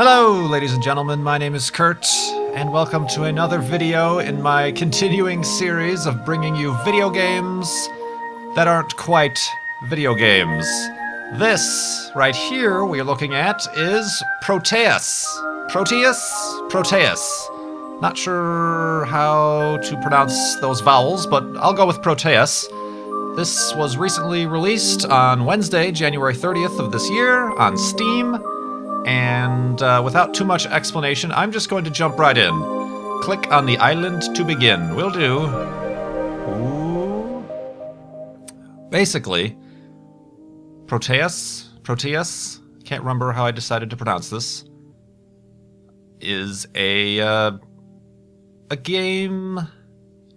Hello, ladies and gentlemen, my name is Kurt, and welcome to another video in my continuing series of bringing you video games that aren't quite video games. This, right here, we are looking at is Proteus. Proteus. Not sure how to pronounce those vowels, but I'll go with Proteus. This was recently released on Wednesday, January 30th of this year on Steam. And without too much explanation, I'm just going to jump right in. Click on the island to begin. Will do. Ooh. Basically, Proteus, can't remember how I decided to pronounce this, is a game.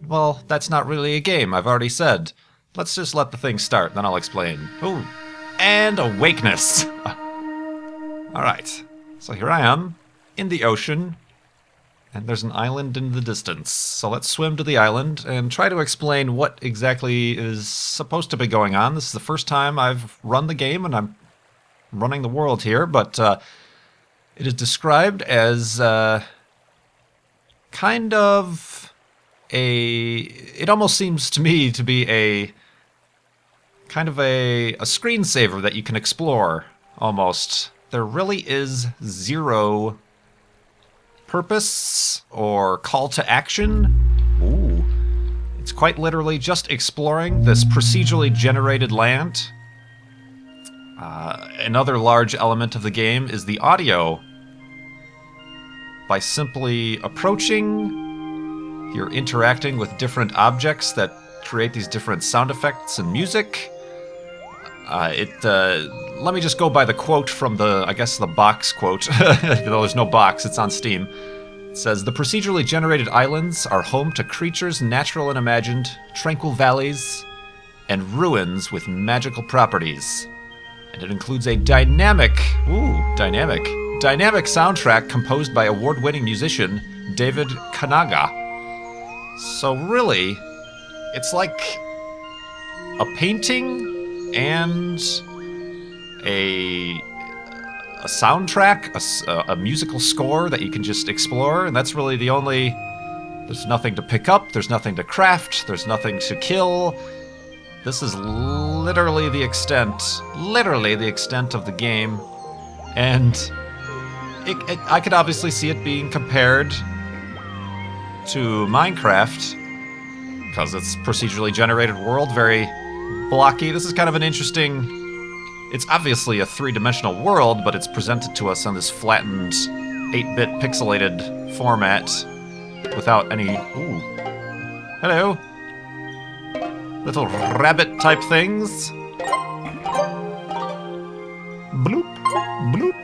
Well, that's not really a game, I've already said. Let's just let the thing start, then I'll explain. Ooh. And awakeness. Alright, so here I am, in the ocean, and there's an island in the distance. So let's swim to the island and try to explain what exactly is supposed to be going on. This is the first time I've run the game, and I'm running the world here, but it is described as kind of a... It almost seems to me to be a kind of a screensaver that you can explore, almost. There really is zero purpose or call to action. Ooh. It's quite literally just exploring this procedurally generated land. Another large element of the game is the audio. By simply approaching, you're interacting with different objects that create these different sound effects and music. Let me just go by the quote from I guess the box quote, even though there's no box, it's on Steam. It says, "The procedurally generated islands are home to creatures natural and imagined, tranquil valleys, and ruins with magical properties. And it includes a dynamic soundtrack composed by award-winning musician David Kanaga." So really, it's like a painting and a soundtrack, a musical score that you can just explore, and that's really the only... There's nothing to pick up, there's nothing to craft, there's nothing to kill. This is literally the extent of the game, and I could obviously see it being compared to Minecraft, because it's procedurally generated world, very blocky. This is kind of an interesting... It's obviously a three-dimensional world, but it's presented to us on this flattened 8-bit pixelated format without any... Ooh. Hello. Little rabbit-type things. Bloop. Bloop.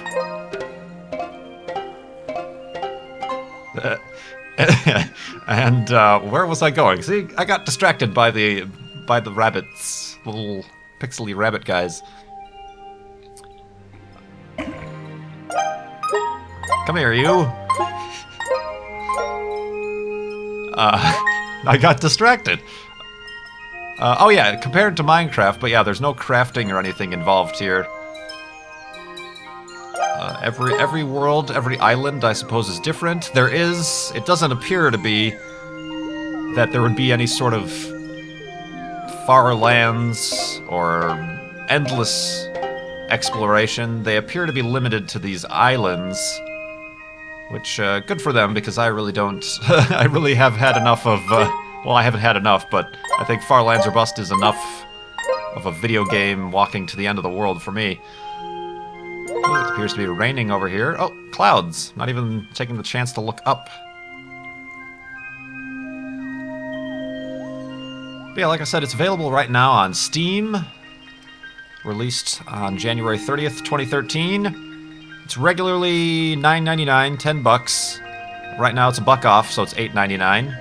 And where was I going? See, I got distracted by the rabbits, little pixely rabbit guys. Come here, you. I got distracted. Oh yeah, compared to Minecraft, but yeah, there's no crafting or anything involved here. Every world, every island, I suppose, is different. It doesn't appear to be that there would be any sort of far lands or endless exploration. They appear to be limited to these islands, which, good for them, because I really don't... I really have had enough of... well, I haven't had enough, but I think Far Lands or Bust is enough of a video game walking to the end of the world for me. Ooh, it appears to be raining over here. Oh, clouds. Not even taking the chance to look up. But yeah, like I said, it's available right now on Steam. Released on January 30th, 2013. It's regularly $9.99, $10. Right now it's a buck off, so it's $8.99.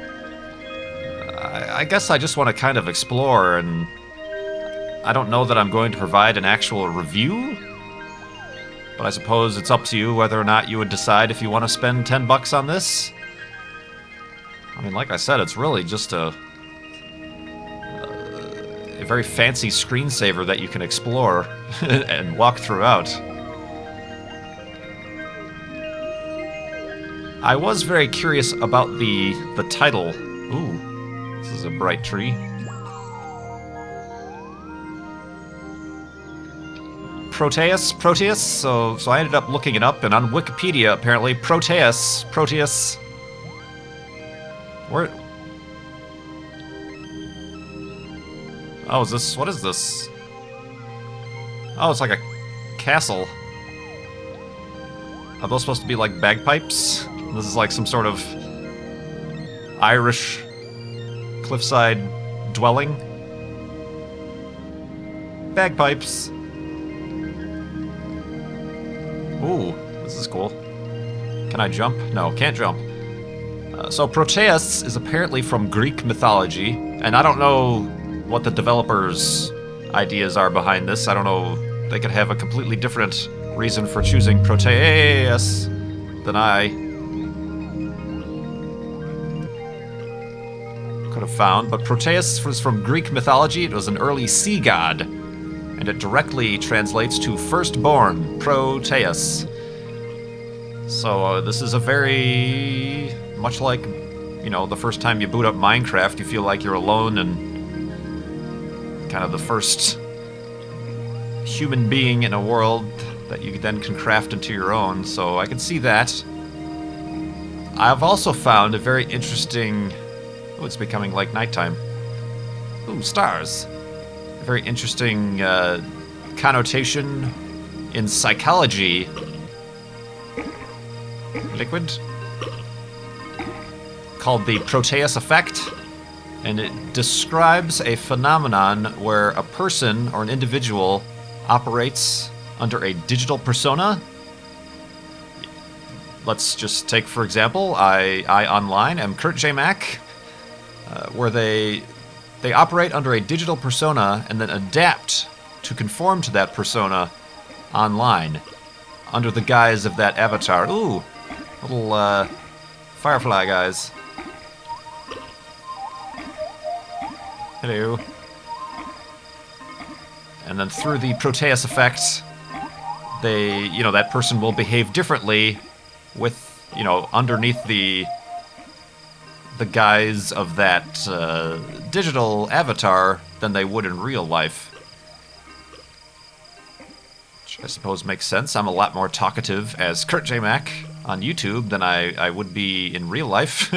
I guess I just want to kind of explore, and I don't know that I'm going to provide an actual review, but I suppose it's up to you whether or not you would decide if you want to spend $10 on this. I mean, like I said, it's really just a very fancy screensaver that you can explore and walk throughout. I was very curious about the title. Ooh, this is a bright tree. Proteus. So I ended up looking it up, and on Wikipedia, apparently, Proteus. Where? Oh, what is this? Oh, it's like a castle. Are those supposed to be like bagpipes? This is like some sort of Irish cliffside dwelling. Bagpipes. Ooh, this is cool. Can I jump? No, can't jump. So Proteus is apparently from Greek mythology, and I don't know what the developers' ideas are behind this. I don't know. They could have a completely different reason for choosing Proteus than I could have found. But Proteus was from Greek mythology. It was an early sea god, and it directly translates to firstborn, Proteus. So this is a very, much like, you know, the first time you boot up Minecraft, you feel like you're alone and kind of the first human being in a world that you then can craft into your own. So I can see that. I've also found a very interesting... Oh, it's becoming like nighttime. Ooh, stars. A very interesting connotation in psychology. Liquid? Called the Proteus effect. And it describes a phenomenon where a person or an individual operates under a digital persona. Let's just take, for example, I online am KurtJMac, where they operate under a digital persona and then adapt to conform to that persona online under the guise of that avatar. Ooh, little firefly guys. Hello. And then through the Proteus effect, that person will behave differently with, underneath the guise of that digital avatar than they would in real life. Which I suppose makes sense. I'm a lot more talkative as KurtJMac on YouTube than I would be in real life.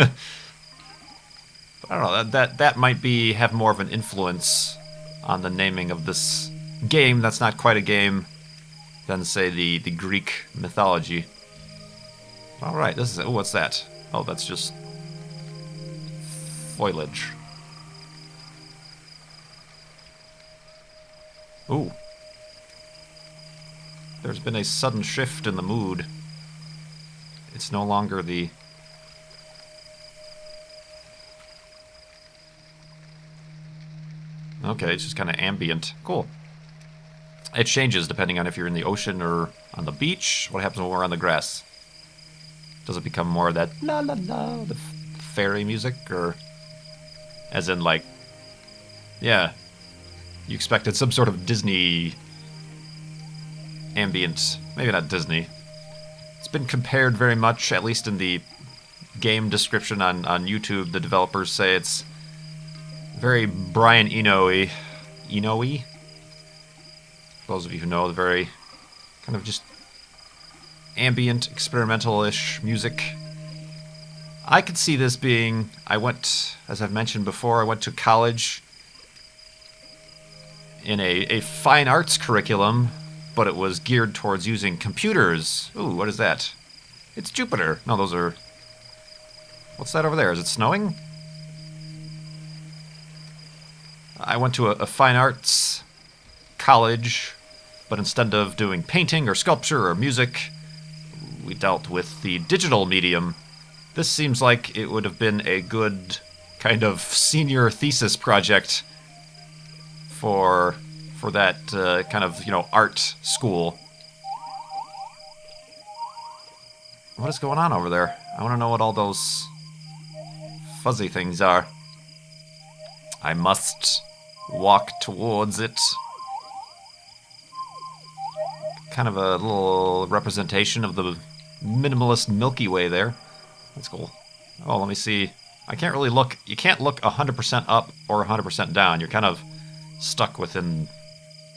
I don't know, that might have more of an influence on the naming of this game that's not quite a game than, say, the Greek mythology. Alright, this is... Oh, what's that? Oh, that's just... foliage. Ooh. There's been a sudden shift in the mood. It's no longer the... Okay, it's just kind of ambient. Cool. It changes depending on if you're in the ocean or on the beach. What happens when we're on the grass? Does it become more of that la la la, the fairy music, or as in like, yeah, you expected some sort of Disney ambient, maybe not Disney. It's been compared very much, at least in the game description on YouTube. The developers say it's very Brian Eno-y. Eno-y? Those of you who know, the very kind of just ambient, experimental-ish music. I could see this being... as I've mentioned before, I went to college in a fine arts curriculum, but it was geared towards using computers. Ooh, what is that? It's Jupiter. No, those are... What's that over there? Is it snowing? I went to a fine arts college, but instead of doing painting or sculpture or music, we dealt with the digital medium. This seems like it would have been a good kind of senior thesis project for that kind of, art school. What is going on over there? I want to know what all those fuzzy things are. I must walk towards it. Kind of a little representation of the minimalist Milky Way there. That's cool. Oh, let me see. I can't really look. You can't look 100% up or 100% down. You're kind of stuck within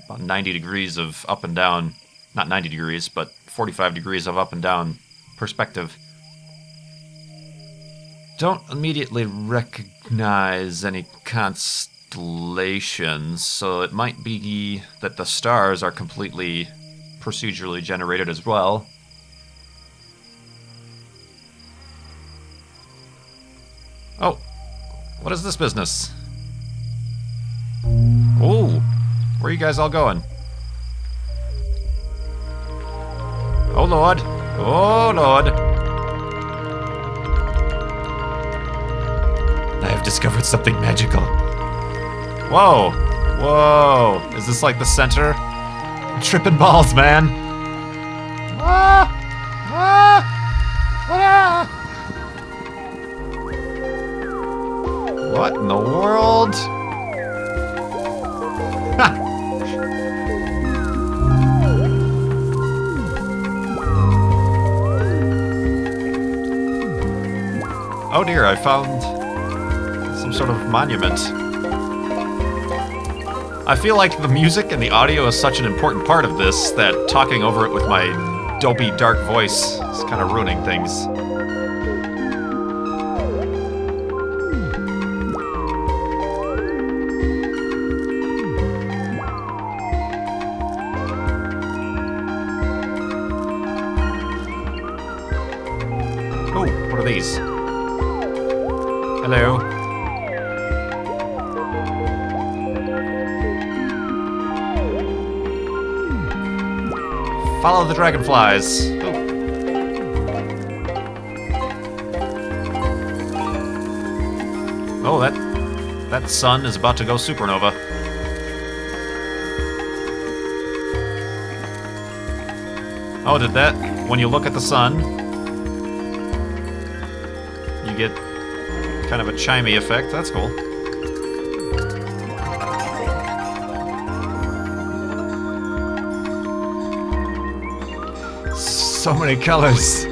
about 90 degrees of up and down. Not 90 degrees, but 45 degrees of up and down perspective. Don't immediately recognize any constellations, so it might be that the stars are completely procedurally generated as well. Oh, what is this business? Oh, where are you guys all going? Oh Lord, oh Lord. I have discovered something magical. Whoa, whoa, is this like the center? I'm tripping balls, man. Ah, ah, ah. What in the world? Ha! Oh dear, I found some sort of monument. I feel like the music and the audio is such an important part of this that talking over it with my dopey, dark voice is kind of ruining things. What are these? Hello. Follow the dragonflies. Oh, that sun is about to go supernova. Oh, did that? When you look at the sun, you get kind of a chimey effect. That's cool. So many colors.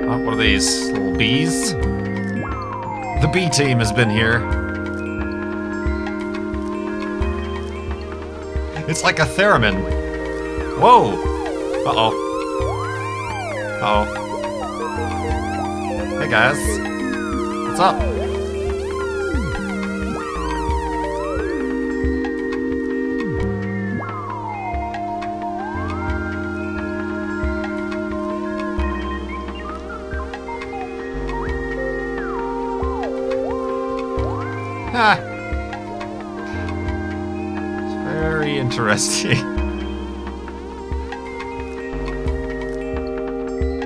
Oh, what are these? Little bees? The bee team has been here. It's like a theremin. Whoa! Uh-oh. Uh-oh. Hey guys. What's up? Ha! Very interesting.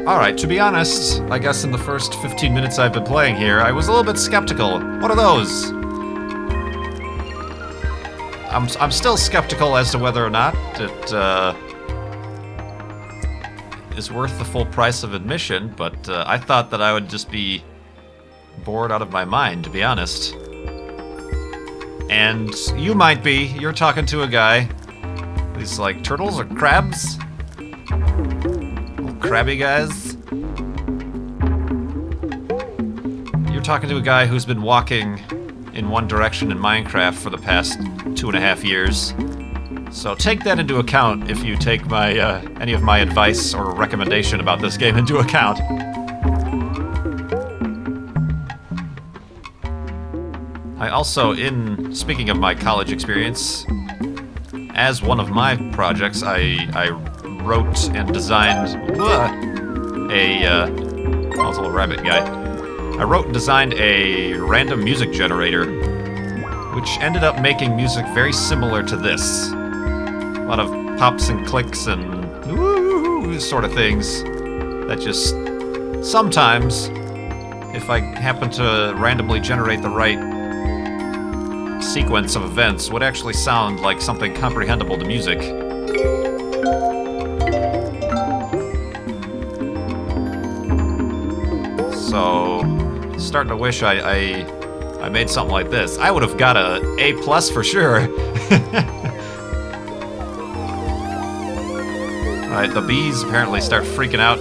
Alright, to be honest, I guess in the first 15 minutes I've been playing here, I was a little bit skeptical. What are those? I'm still skeptical as to whether or not it is worth the full price of admission, but I thought that I would just be bored out of my mind, to be honest. And you might be. You're talking to a guy. These like turtles or crabs? Little crabby guys. You're talking to a guy who's been walking in one direction in Minecraft for the past 2.5 years. So take that into account if you take my any of my advice or recommendation about this game into account. I also, speaking of my college experience, as one of my projects, I wrote and designed I was a little rabbit guy. I wrote and designed a random music generator, which ended up making music very similar to this. A lot of pops and clicks and woo sort of things that just sometimes, if I happen to randomly generate the right sequence of events, would actually sound like something comprehensible to music. So, starting to wish I I made something like this. I would have got a A+ for sure. Alright, the bees apparently start freaking out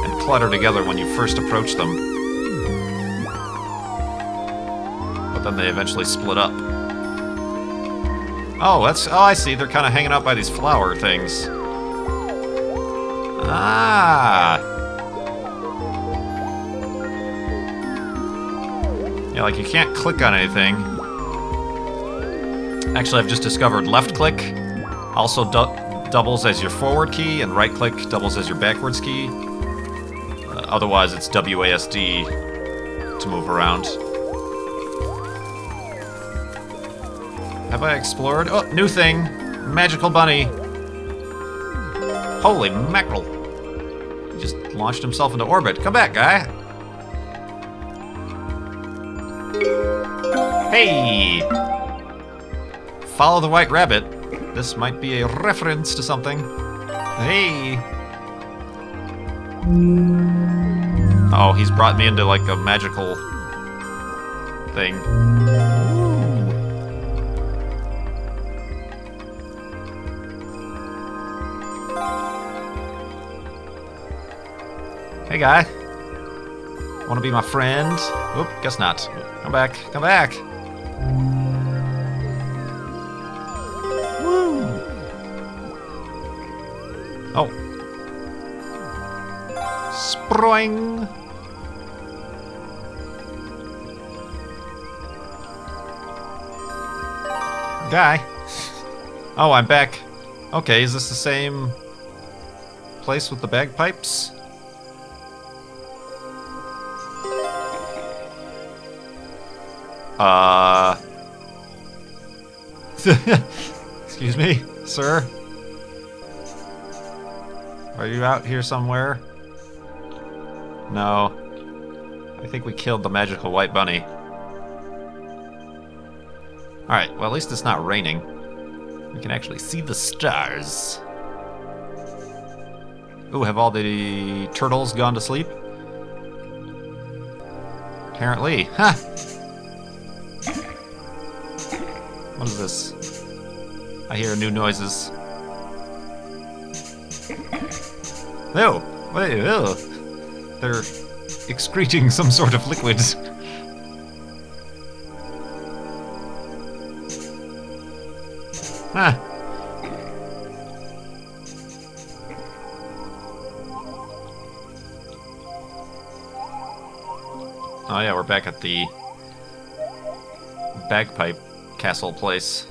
and clutter together when you first approach them. But then they eventually split up. Oh, I see. They're kind of hanging out by these flower things. Ah! Yeah, like you can't click on anything. Actually, I've just discovered left click also doubles as your forward key, and right click doubles as your backwards key. Otherwise, it's WASD to move around. Have I explored? Oh, new thing! Magical bunny! Holy mackerel! He just launched himself into orbit. Come back, guy! Hey! Follow the white rabbit. This might be a reference to something. Hey! Oh, he's brought me into like a magical thing. Hey, guy. Wanna be my friend? Oop, guess not. Come back. Come back! Woo! Oh. Sproing! Guy. Oh, I'm back. Okay, is this the same place with the bagpipes? Excuse me, sir? Are you out here somewhere? No. I think we killed the magical white bunny. Alright, well at least it's not raining. We can actually see the stars. Ooh, have all the turtles gone to sleep? Apparently. Ha! What is this? I hear new noises. No! Wait, ew. They're excreting some sort of liquid. Huh. Oh yeah, we're back at the bagpipe castle place.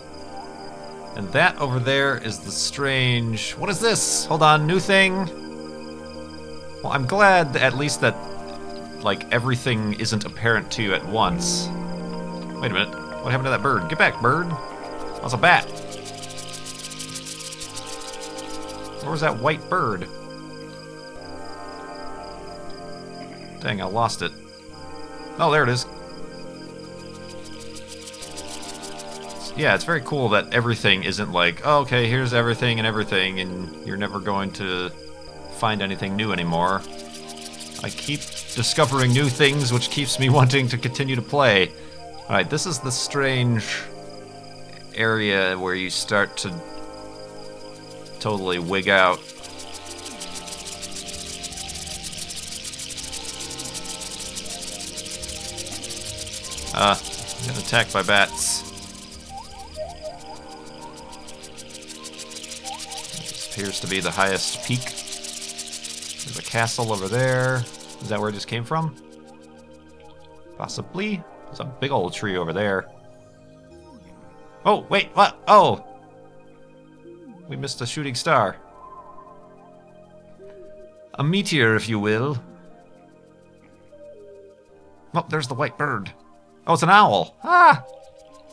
And that over there is the strange... What is this? Hold on, new thing? Well, I'm glad at least that, like, everything isn't apparent to you at once. Wait a minute. What happened to that bird? Get back, bird. That's a bat. Where was that white bird? Dang, I lost it. Oh, there it is. Yeah, it's very cool that everything isn't like, oh, okay, here's everything, and you're never going to find anything new anymore. I keep discovering new things, which keeps me wanting to continue to play. Alright, this is the strange area where you start to totally wig out. Get attacked by bats. This appears to be the highest peak. There's a castle over there. Is that where it just came from? Possibly. There's a big old tree over there. Oh, wait, what? Oh! We missed a shooting star. A meteor, if you will. Oh, there's the white bird. Oh, it's an owl. Ah!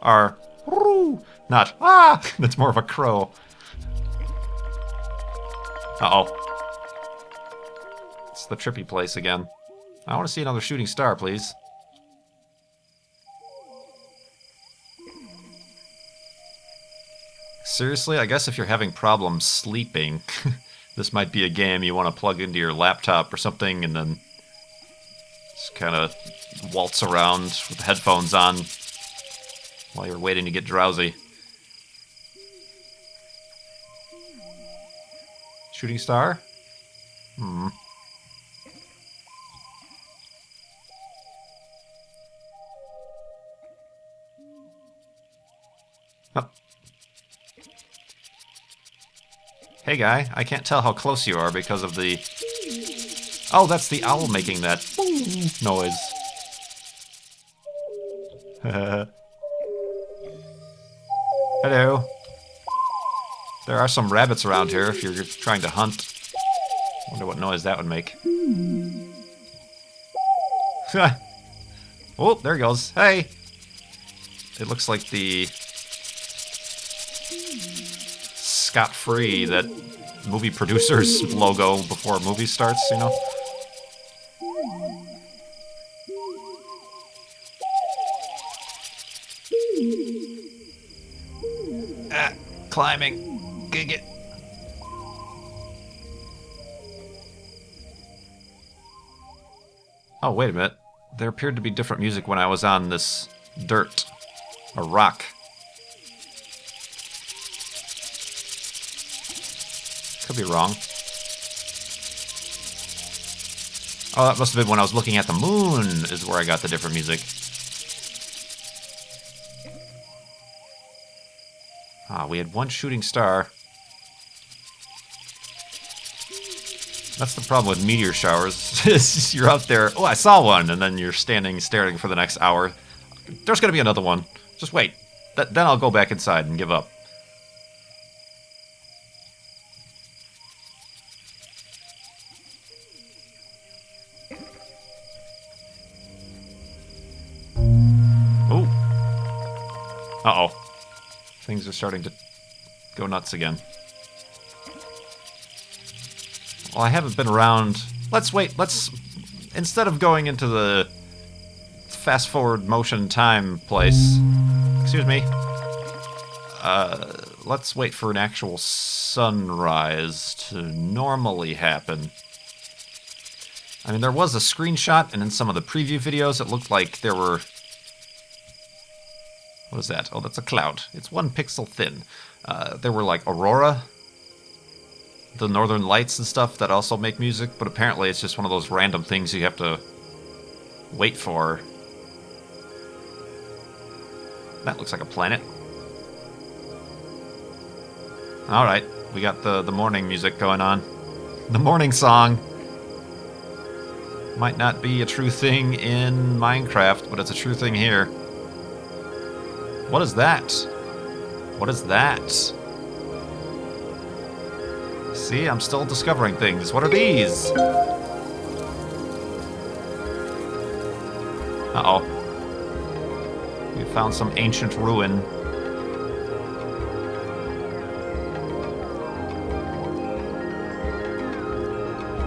Or, not, ah! That's more of a crow. Uh-oh. It's the trippy place again. I want to see another shooting star, please. Seriously, I guess if you're having problems sleeping, this might be a game you want to plug into your laptop or something and then Just kind of waltz around with headphones on while you're waiting to get drowsy. Shooting star? Hmm. Oh. Hey guy, I can't tell how close you are because of the... Oh, that's the owl making that noise. Hello. There are some rabbits around here if you're trying to hunt. Wonder what noise that would make. Oh, there he goes. Hey! It looks like the... scot-free, that movie producer's logo before a movie starts, you know? Ah, climbing. Gig it. Oh, wait a minute. There appeared to be different music when I was on this dirt. Or rock. Could be wrong. Oh, that must have been when I was looking at the moon is where I got the different music. Ah, we had one shooting star. That's the problem with meteor showers. You're out there, oh, I saw one, and then you're standing staring for the next hour. There's gonna be another one. Just wait. Then I'll go back inside and give up. Oh. Uh-oh. Things are starting to go nuts again. Well, I haven't been around... Let's wait, instead of going into the fast-forward motion time place... Excuse me. Let's wait for an actual sunrise to normally happen. I mean, there was a screenshot, and in some of the preview videos, it looked like there were... What is that? Oh, that's a cloud. It's 1 pixel thin. There were, like, aurora... the northern lights and stuff that also make music, but apparently it's just one of those random things you have to wait for. That looks like a planet. Alright, we got the morning music going on. The morning song. Might not be a true thing in Minecraft, but it's a true thing here. What is that? What is that? See, I'm still discovering things. What are these? Uh-oh. We found some ancient ruin.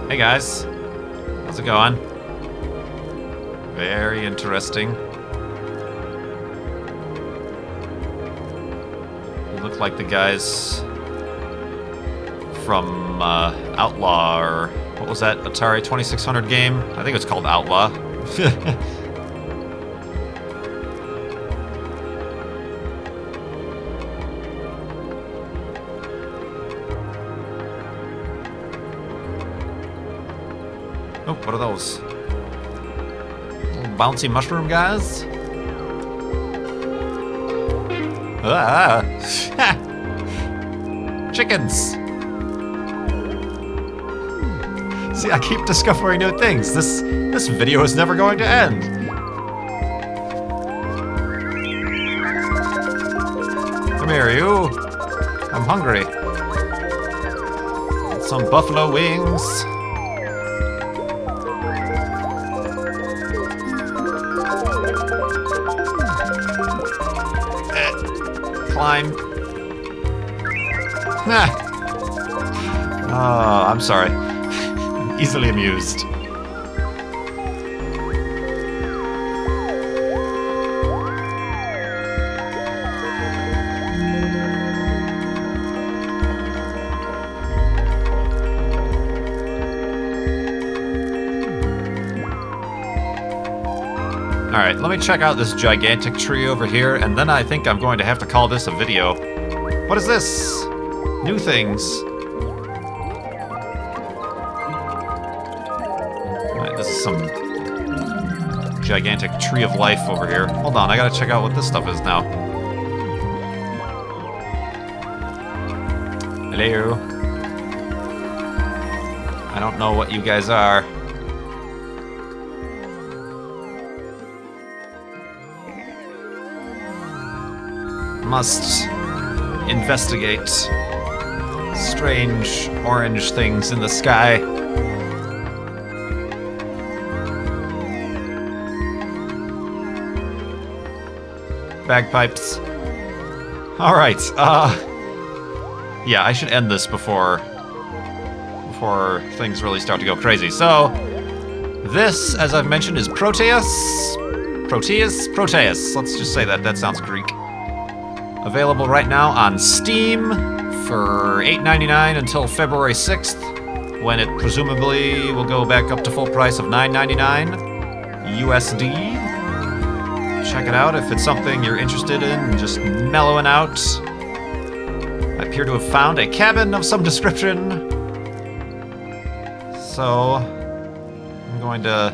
Hey guys. How's it going? Very interesting. You look like the guys... from Outlaw, or what was that Atari 2600 game? I think it's called Outlaw. Oh, what are those? Little bouncy mushroom guys? Ah! Chickens! See, I keep discovering new things. This video is never going to end. Come here, you. I'm hungry. Some buffalo wings. Climb. Oh, I'm sorry. Easily amused. Alright, let me check out this gigantic tree over here, and then I think I'm going to have to call this a video. What is this? New things. Alright, this is some gigantic tree of life over here. Hold on, I gotta check out what this stuff is now. Hello. I don't know what you guys are. Must investigate strange orange things in the sky. Bagpipes. Alright, yeah, I should end this before things really start to go crazy. So, this, as I've mentioned, is Proteus. Proteus. Let's just say that. That sounds Greek. Available right now on Steam for $8.99 until February 6th, when it presumably will go back up to full price of $9.99 USD. Check it out if it's something you're interested in, just mellowing out. I appear to have found a cabin of some description. So, I'm going to...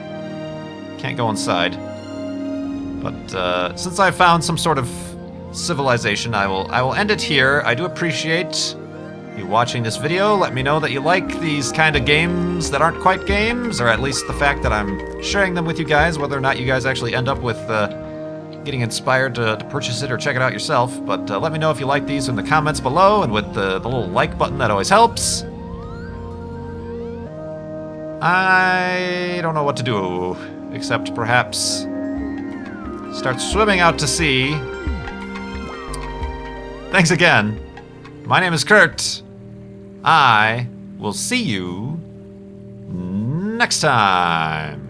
can't go inside. But since I found some sort of civilization, I will end it here. I do appreciate you watching this video. Let me know that you like these kind of games that aren't quite games, or at least the fact that I'm sharing them with you guys, whether or not you guys actually end up with getting inspired to purchase it or check it out yourself. But let me know if you like these in the comments below, and with the little like button, that always helps. I don't know what to do, except perhaps start swimming out to sea. Thanks again. My name is Kurt. I will see you next time.